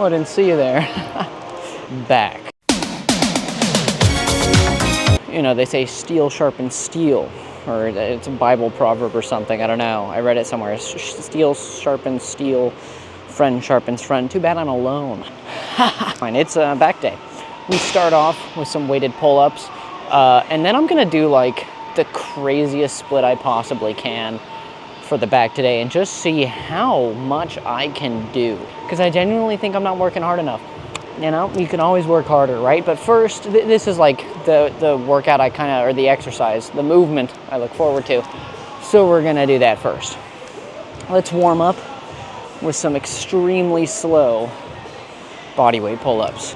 Oh, I didn't see you there. Back. You know, they say steel sharpens steel, or it's a Bible proverb or something, I don't know. I read it somewhere. Steel sharpens steel, friend sharpens friend. Too bad I'm alone. Fine, it's back day. We start off with some weighted pull-ups, and then I'm gonna do like the craziest split I possibly can for the back today and just see how much I can do. Because I genuinely think I'm not working hard enough. You know, you can always work harder, right? But first, this is like the workout I kind of, or the exercise, the movement I look forward to. So we're gonna do that first. Let's warm up with some extremely slow bodyweight pull-ups.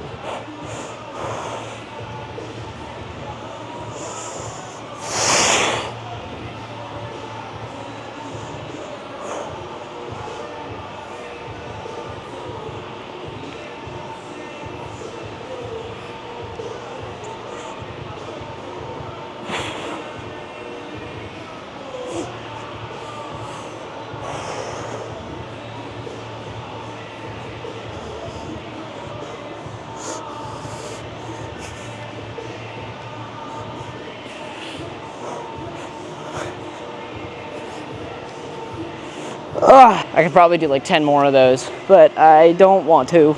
I could probably do like 10 more of those, but I don't want to.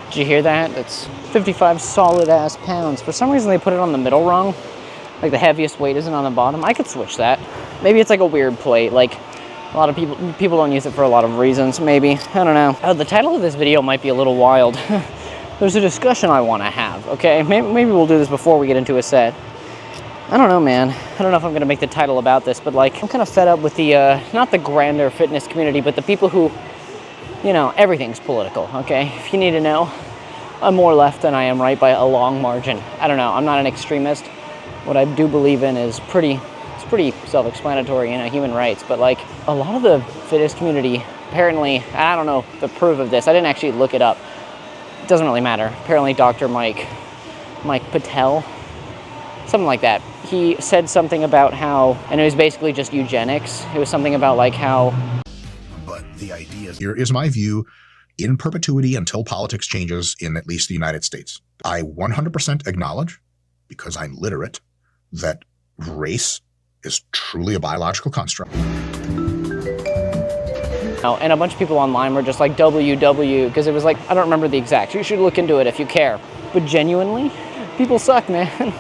Did you hear that? That's 55 solid ass pounds. For some reason they put it on the middle rung. Like the heaviest weight isn't on the bottom. I could switch that. Maybe it's like a weird plate. Like a lot of people don't use it for a lot of reasons, maybe. I don't know. Oh, the title of this video might be a little wild. There's a discussion I want to have, okay? Maybe we'll do this before we get into a set. I don't know, man. I don't know if I'm gonna make the title about this, but like, I'm kind of fed up with the, not the grander fitness community, but the people who, you know, everything's political, okay? If you need to know, I'm more left than I am right by a long margin. I don't know, I'm not an extremist. What I do believe in is it's pretty self-explanatory, you know, human rights, but like, a lot of the fitness community, apparently, I don't know the proof of this, I didn't actually look it up. It doesn't really matter. Apparently Dr. Mike Patel, something like that. He said something about how, and it was basically just eugenics. It was something about like how. But the idea here is my view in perpetuity until politics changes in at least the United States. I 100% acknowledge, because I'm literate, that race is truly a biological construct. And a bunch of people online were just like WW, because it was like, I don't remember the exact. You should look into it if you care. But genuinely, people suck, man.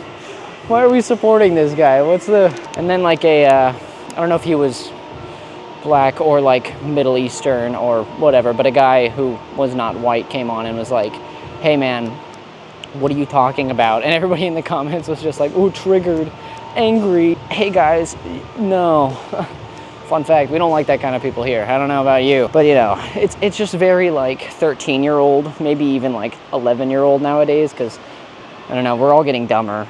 Why are we supporting this guy? What's the... And then like I don't know if he was black or like Middle Eastern or whatever, but a guy who was not white came on and was like, hey man, what are you talking about? And everybody in the comments was just like, ooh, triggered, angry. Hey guys, no. Fun fact, we don't like that kind of people here. I don't know about you, but you know, it's just very like 13-year-old, maybe even like 11-year-old nowadays, because I don't know, we're all getting dumber.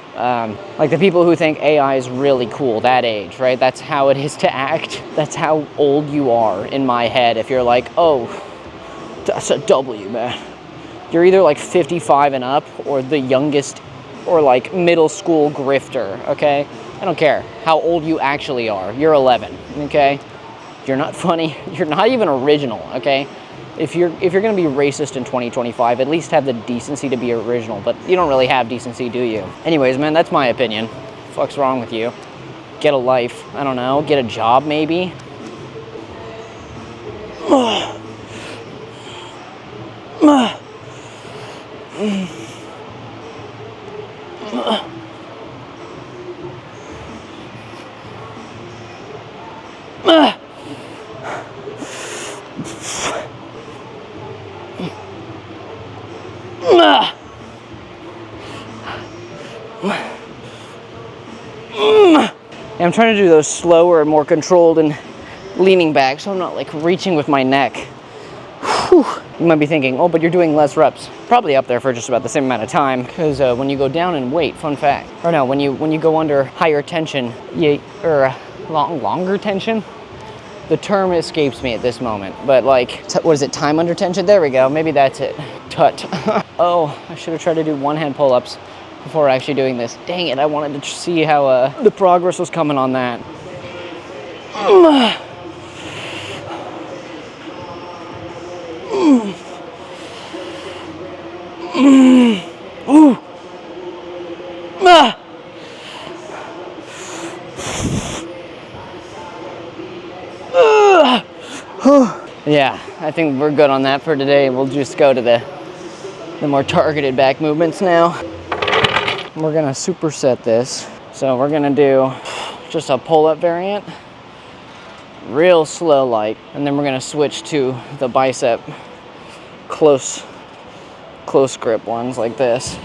Like the people who think AI is really cool, that age, right? That's how it is to act. That's how old you are in my head. If you're like, oh, that's a W, man. You're either like 55 and up or the youngest or like middle school grifter, okay? I don't care how old you actually are. You're 11, okay? You're not funny. You're not even original, okay? If you're gonna be racist in 2025, at least have the decency to be original, but you don't really have decency, do you? Anyways, man, that's my opinion. Fuck's wrong with you? Get a life, I don't know, get a job maybe? I'm trying to do those slower and more controlled and leaning back so I'm not like reaching with my neck. Whew. You might be thinking, oh, but you're doing less reps. Probably up there for just about the same amount of time, because when you go down in weight, fun fact, or no, when you go under higher tension, longer tension, the term escapes me at this moment, but like, what is it, time under tension? There we go, maybe that's it. Tut. Oh, I should have tried to do one-hand pull-ups before actually doing this. Dang it, I wanted to see how the progress was coming on that. Yeah, I think we're good on that for today. We'll just go to the more targeted back movements now. We're gonna superset this. So we're gonna do just a pull-up variant, real slow light, and then we're gonna switch to the bicep close grip ones like this.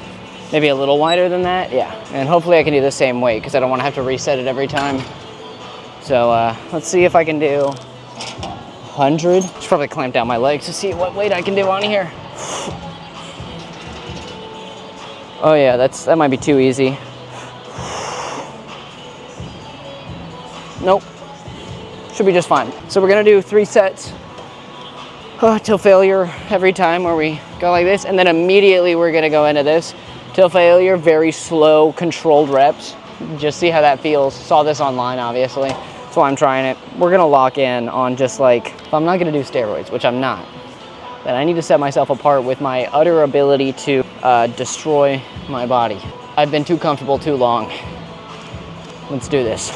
Maybe a little wider than that, yeah. And hopefully I can do the same weight because I don't want to have to reset it every time. So let's see if I can do 100. Should probably clamp down my legs to see what weight I can do on here. Oh yeah, that might be too easy. Nope, should be just fine. So we're gonna do 3 sets till failure every time where we go like this, and then immediately we're gonna go into this till failure, very slow, controlled reps. Just see how that feels. Saw this online, obviously. That's why I'm trying it. We're gonna lock in on just like, if I'm not gonna do steroids, which I'm not, then I need to set myself apart with my utter ability to destroy my body. I've been too comfortable too long. Let's do this.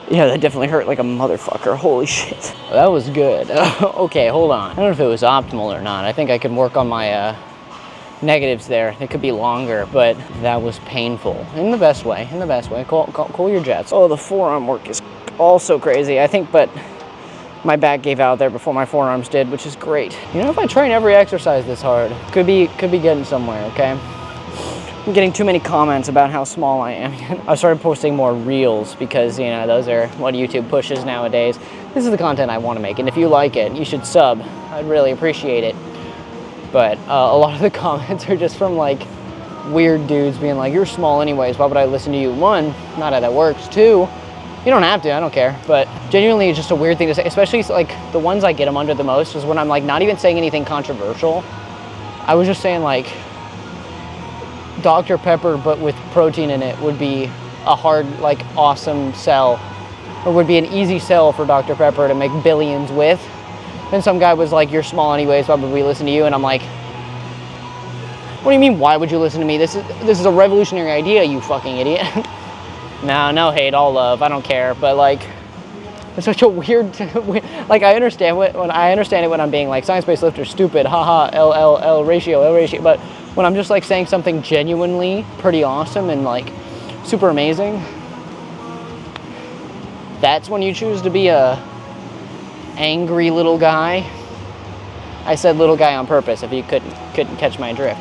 Yeah, that definitely hurt like a motherfucker. Holy shit. That was good. Okay, hold on. I don't know if it was optimal or not. I think I could work on my negatives there. They could be longer, but that was painful. In the best way, in the best way. Cool your jets. Oh, the forearm work is also crazy, I think, but my back gave out there before my forearms did, which is great. You know, if I train every exercise this hard, could be getting somewhere, okay? I'm getting too many comments about how small I am. I started posting more reels because, you know, those are what YouTube pushes nowadays. This is the content I want to make, and if you like it, you should sub. I'd really appreciate it. But a lot of the comments are just from like weird dudes being like, you're small anyways, why would I listen to you? 1, not how that works. 2, you don't have to, I don't care. But genuinely, it's just a weird thing to say, especially like the ones I get them under the most is when I'm like not even saying anything controversial. I was just saying like, Dr. Pepper, but with protein in it, would be a hard, like, awesome sell, or would be an easy sell for Dr. Pepper to make billions with. And some guy was like, you're small anyways, why would we listen to you? And I'm like, what do you mean, why would you listen to me? This is a revolutionary idea, you fucking idiot. No hate, all love, I don't care. But like, it's such a weird, like I understand when I'm being like, science-based lifter, stupid, haha, L ratio, but when I'm just like saying something genuinely pretty awesome and like super amazing, that's when you choose to be a angry little guy. I said little guy on purpose if you couldn't catch my drift.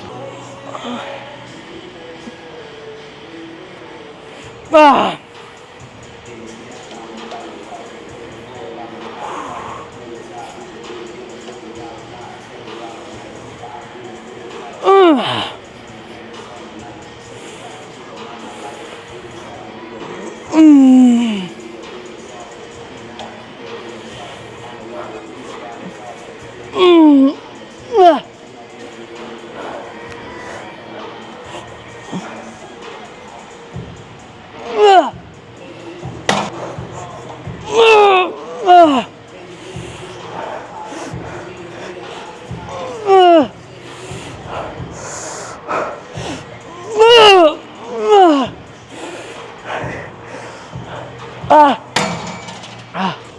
Ah.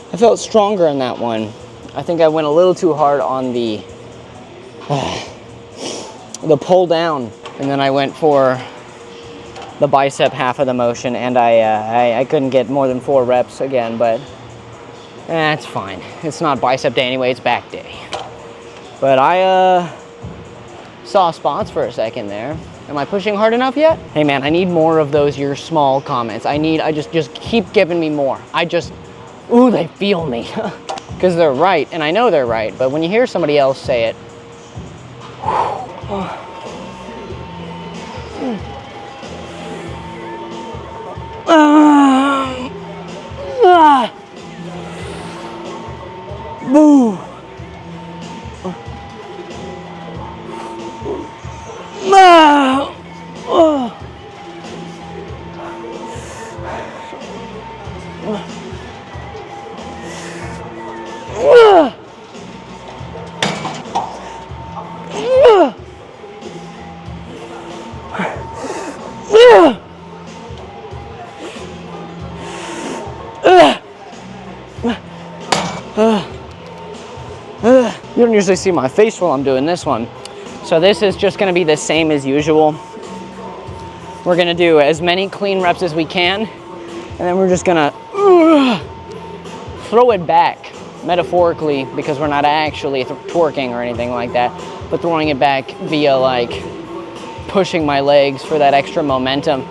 I felt stronger in that one. I think I went a little too hard on the pull down, and then I went for the bicep half of the motion, and I couldn't get more than 4 reps again, but That's fine. It's not bicep day anyway, it's back day. But I saw spots for a second there. Am I pushing hard enough yet? Hey man, I need more of those your small comments. I just keep giving me more. Ooh, they feel me. Because they're right, and I know they're right, but when you hear somebody else say it, boo. You don't usually see my face while I'm doing this one. So this is just gonna be the same as usual. We're gonna do as many clean reps as we can, and then we're just gonna throw it back, metaphorically, because we're not actually twerking or anything like that, but throwing it back via like pushing my legs for that extra momentum.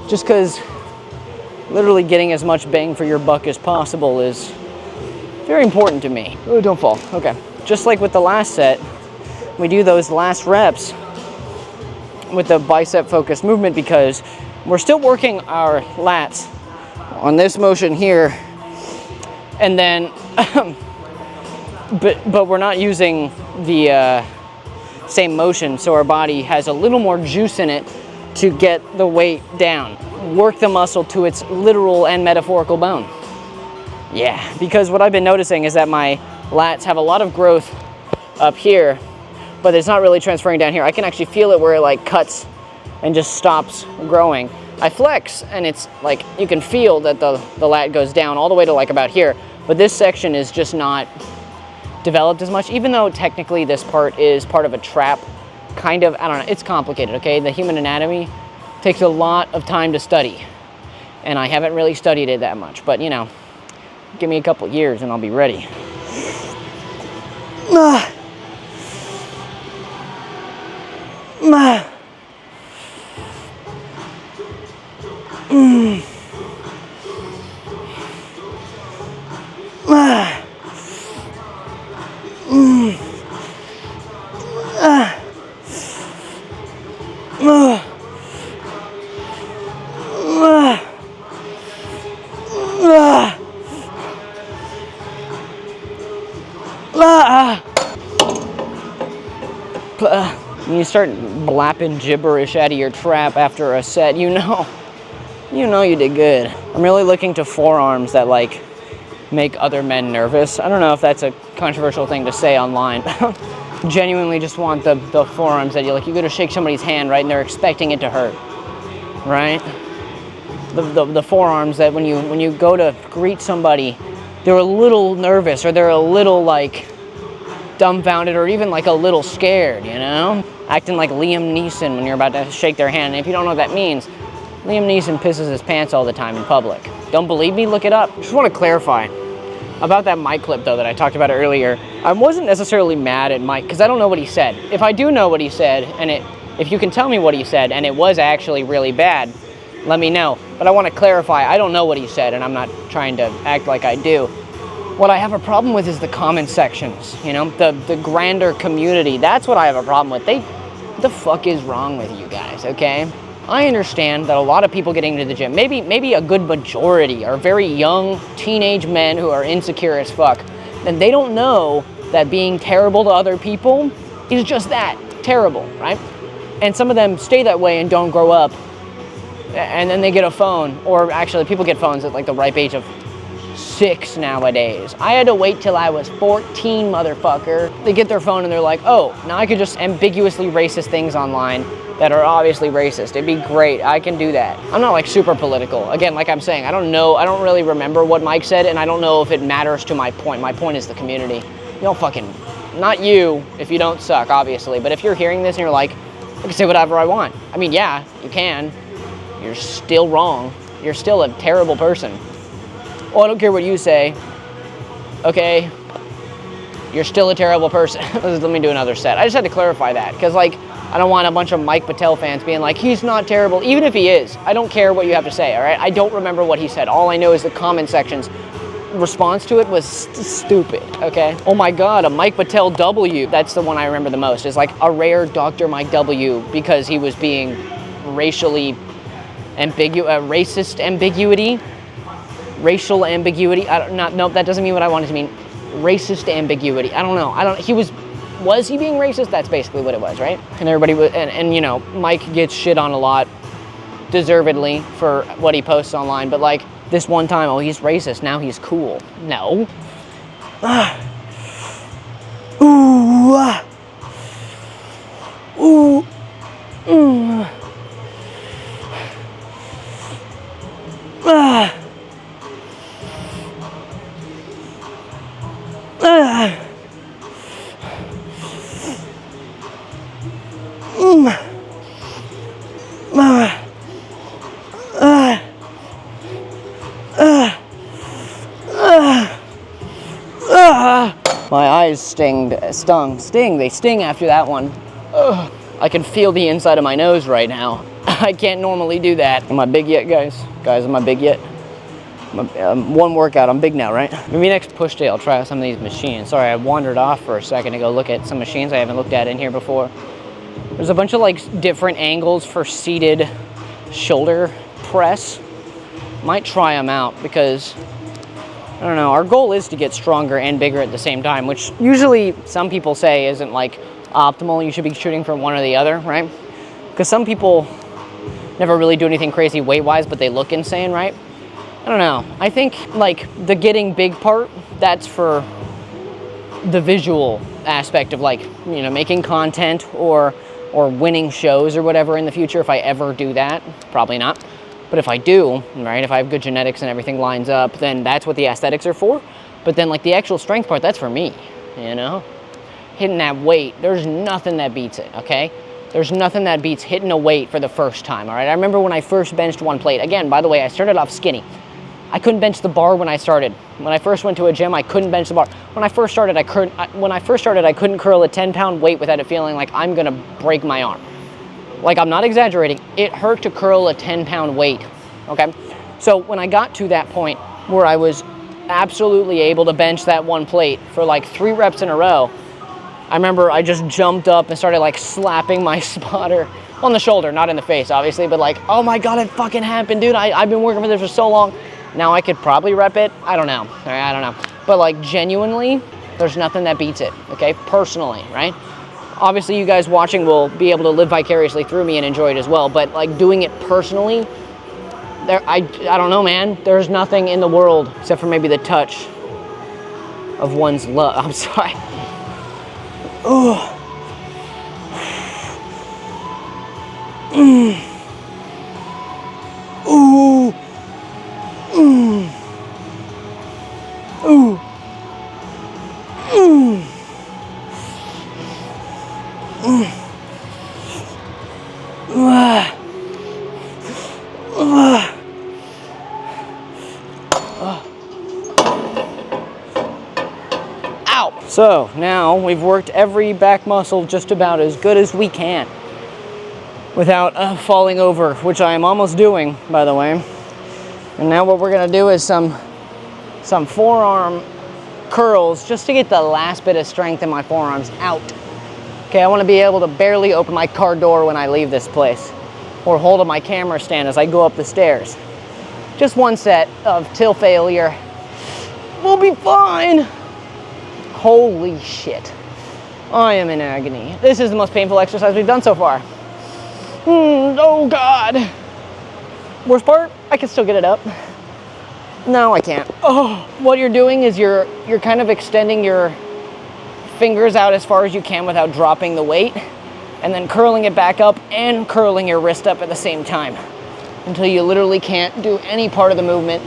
Just because literally getting as much bang for your buck as possible is very important to me. Oh, don't fall. Okay. Just like with the last set, we do those last reps with the bicep focused movement because we're still working our lats on this motion here, and then but we're not using the same motion, so our body has a little more juice in it to get the weight down, work the muscle to its literal and metaphorical bone. Yeah, because what I've been noticing is that my lats have a lot of growth up here, but it's not really transferring down here. I can actually feel it where it like cuts and just stops growing. I flex and it's like, you can feel that the lat goes down all the way to like about here, but this section is just not developed as much, even though technically this part is part of a trap, kind of, I don't know, it's complicated, okay? The human anatomy takes a lot of time to study, and I haven't really studied it that much, but you know, give me a couple years and I'll be ready. When you start blapping gibberish out of your trap after a set, you know you did good. I'm really looking to forearms that like make other men nervous. I don't know if that's a controversial thing to say online. Genuinely just want the forearms that you go to shake somebody's hand, right, and they're expecting it to hurt, right? The forearms that when you go to greet somebody, they're a little nervous or they're a little like dumbfounded or even like a little scared, you know? Acting like Liam Neeson when you're about to shake their hand. And if you don't know what that means, Liam Neeson pisses his pants all the time in public. Don't believe me? Look it up. Just want to clarify about that mic clip though that I talked about earlier. I wasn't necessarily mad at Mike because I don't know what he said. If I do know what he said, and if you can tell me what he said and it was actually really bad, let me know. But I want to clarify, I don't know what he said and I'm not trying to act like I do. What I have a problem with is the comment sections, you know, the grander community. That's what I have a problem with. What the fuck is wrong with you guys, okay? I understand that a lot of people getting into the gym, maybe a good majority are very young teenage men who are insecure as fuck. And they don't know that being terrible to other people is just that, terrible, right? And some of them stay that way and don't grow up. And then they get a phone, or actually people get phones at like the ripe age of 6 nowadays. I had to wait till I was 14, motherfucker. They get their phone and they're like, oh, now I could just ambiguously racist things online that are obviously racist. It'd be great, I can do that. I'm not like super political. Again, like I'm saying, I don't really remember what Mike said, and I don't know if it matters to my point. My point is the community. You don't fucking, not you, if you don't suck, obviously, but if you're hearing this and you're like, I can say whatever I want. I mean, yeah, you can. You're still wrong. You're still a terrible person. Oh, I don't care what you say. Okay, you're still a terrible person. Let me do another set. I just had to clarify that, because like, I don't want a bunch of Mike Patel fans being like, he's not terrible. Even if he is, I don't care what you have to say, all right? I don't remember what he said. All I know is the comment section's response to it was stupid, okay? Oh my God, a Mike Patel W. That's the one I remember the most. It's like a rare Dr. Mike W, because he was being racially racist ambiguity. Racial ambiguity. No, that doesn't mean what I wanted to mean. Racist ambiguity. I don't know. Was he being racist? That's basically what it was, right? And everybody was, and you know, Mike gets shit on a lot, deservedly, for what he posts online, but like, this one time, oh, he's racist, now he's cool. No. Ooh. Ooh. Mm. Ah. Ah. My eyes sting. They sting after that one. Ugh. I can feel the inside of my nose right now. I can't normally do that. Am I big yet, guys? Guys, am I big yet? One workout, I'm big now, right? Maybe next push day, I'll try out some of these machines. Sorry, I wandered off for a second to go look at some machines I haven't looked at in here before. There's a bunch of like different angles for seated shoulder press. Might try them out, because I don't know, our goal is to get stronger and bigger at the same time, which usually some people say isn't like optimal. You should be shooting for one or the other, right? Because some people never really do anything crazy weight-wise, but they look insane, right? I don't know. I think like the getting big part, that's for the visual aspect of like, you know, making content or winning shows or whatever in the future, if I ever do that. Probably not. But if I do, right, if I have good genetics and everything lines up, then that's what the aesthetics are for. But then like the actual strength part, that's for me, you know? Hitting that weight, there's nothing that beats it, okay? There's nothing that beats hitting a weight for the first time, all right? I remember when I first benched one plate. Again, by the way, I started off skinny. I couldn't bench the bar when I started. When I first went to a gym, I couldn't bench the bar. When I first started, I couldn't curl a 10-pound weight without it feeling like I'm gonna break my arm. Like, I'm not exaggerating. It hurt to curl a 10-pound weight, okay? So when I got to that point where I was absolutely able to bench that one plate for like 3 reps in a row, I remember I just jumped up and started like slapping my spotter on the shoulder, not in the face, obviously, but like, oh my God, it fucking happened, dude. I've been working for this for so long. Now I could probably rep it. I don't know. All right, I don't know. But like, genuinely, there's nothing that beats it, okay? Personally, right? Obviously, you guys watching will be able to live vicariously through me and enjoy it as well. But like, doing it personally, I don't know, man. There's nothing in the world except for maybe the touch of one's love. I'm sorry. Oh. Ooh. Mm. Ooh. Mm. Mm. Ow! So now we've worked every back muscle just about as good as we can without falling over, which I am almost doing, by the way. And now what we're gonna do is some forearm curls just to get the last bit of strength in my forearms out. Okay, I wanna be able to barely open my car door when I leave this place, or hold up my camera stand as I go up the stairs. Just one set of till failure. We'll be fine. Holy shit. I am in agony. This is the most painful exercise we've done so far. Oh God. Worst part, I can still get it up. No, I can't. Oh, what you're doing is you're kind of extending your fingers out as far as you can without dropping the weight, and then curling it back up and curling your wrist up at the same time until you literally can't do any part of the movement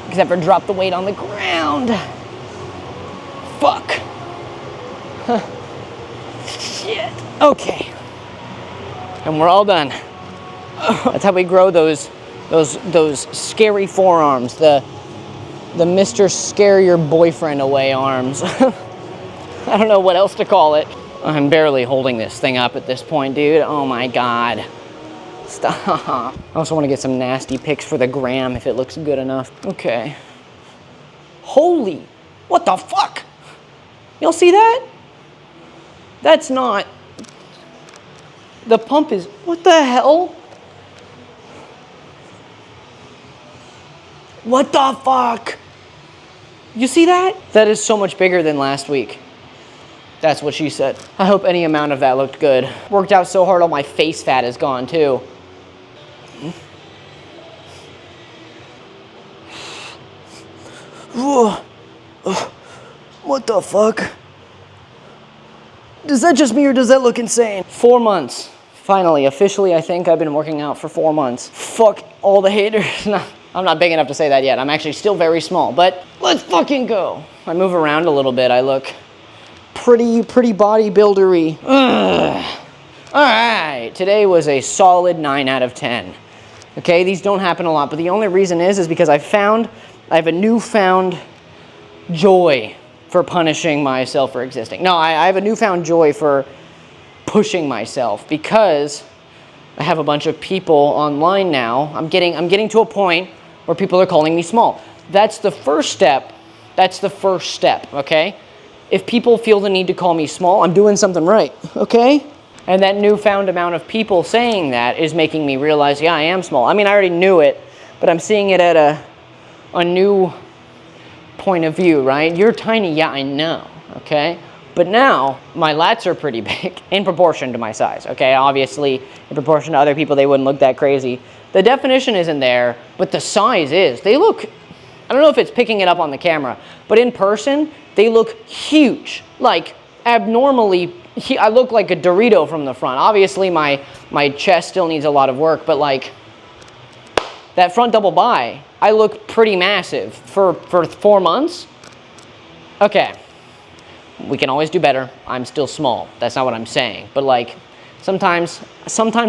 except for drop the weight on the ground. Fuck. Shit. Okay. And we're all done. That's how we grow those scary forearms, the The Mr. Scare Your Boyfriend Away arms. I don't know what else to call it. I'm barely holding this thing up at this point, dude. Oh my God. Stop. I also want to get some nasty pics for the gram if it looks good enough. Okay. Holy, what the fuck? Y'all see that? That's not, the pump is, what the hell? What the fuck? You see that? That is so much bigger than last week. That's what she said. I hope any amount of that looked good. Worked out so hard, all my face fat is gone too. What the fuck? Does that just me or does that look insane? 4 months. Finally, officially, I think I've been working out for 4 months. Fuck all the haters. No, I'm not big enough to say that yet. I'm actually still very small, but let's fucking go. I move around a little bit. I look pretty bodybuilder-y. All right, today was a solid 9 out of 10. Okay, these don't happen a lot, but the only reason is because I have a newfound joy for punishing myself for existing. No, I have a newfound joy for pushing myself because I have a bunch of people online now. I'm getting to a point where people are calling me small. That's the first step. That's the first step, okay? If people feel the need to call me small, I'm doing something right, okay? And that newfound amount of people saying that is making me realize, yeah, I am small. I mean, I already knew it, but I'm seeing it at a new point of view, right? You're tiny, yeah, I know, okay? But now, my lats are pretty big in proportion to my size, okay? Obviously, in proportion to other people, they wouldn't look that crazy. The definition isn't there, but the size is. They look, I don't know if it's picking it up on the camera, but in person, they look huge. Like, abnormally, I look like a Dorito from the front. Obviously, my chest still needs a lot of work, but like, that front double bi, I look pretty massive for 4 months. Okay, we can always do better. I'm still small. That's not what I'm saying. But like, sometimes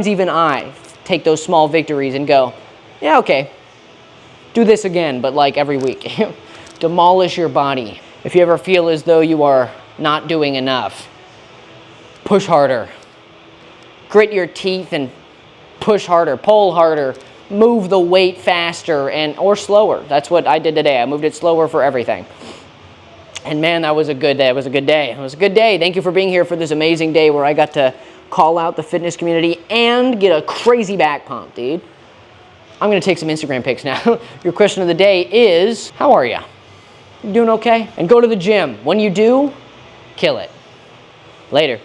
even I take those small victories and go, yeah, okay, do this again, but like every week. Demolish your body. If you ever feel as though you are not doing enough, push harder. Grit your teeth and push harder, pull harder. Move the weight faster or slower. That's what I did today. I moved it slower for everything. And man, that was a good day. It was a good day. It was a good day. Thank you for being here for this amazing day where I got to call out the fitness community and get a crazy back pump, dude. I'm going to take some Instagram pics now. Your question of the day is, how are you? You doing okay? And go to the gym. When you do, kill it. Later.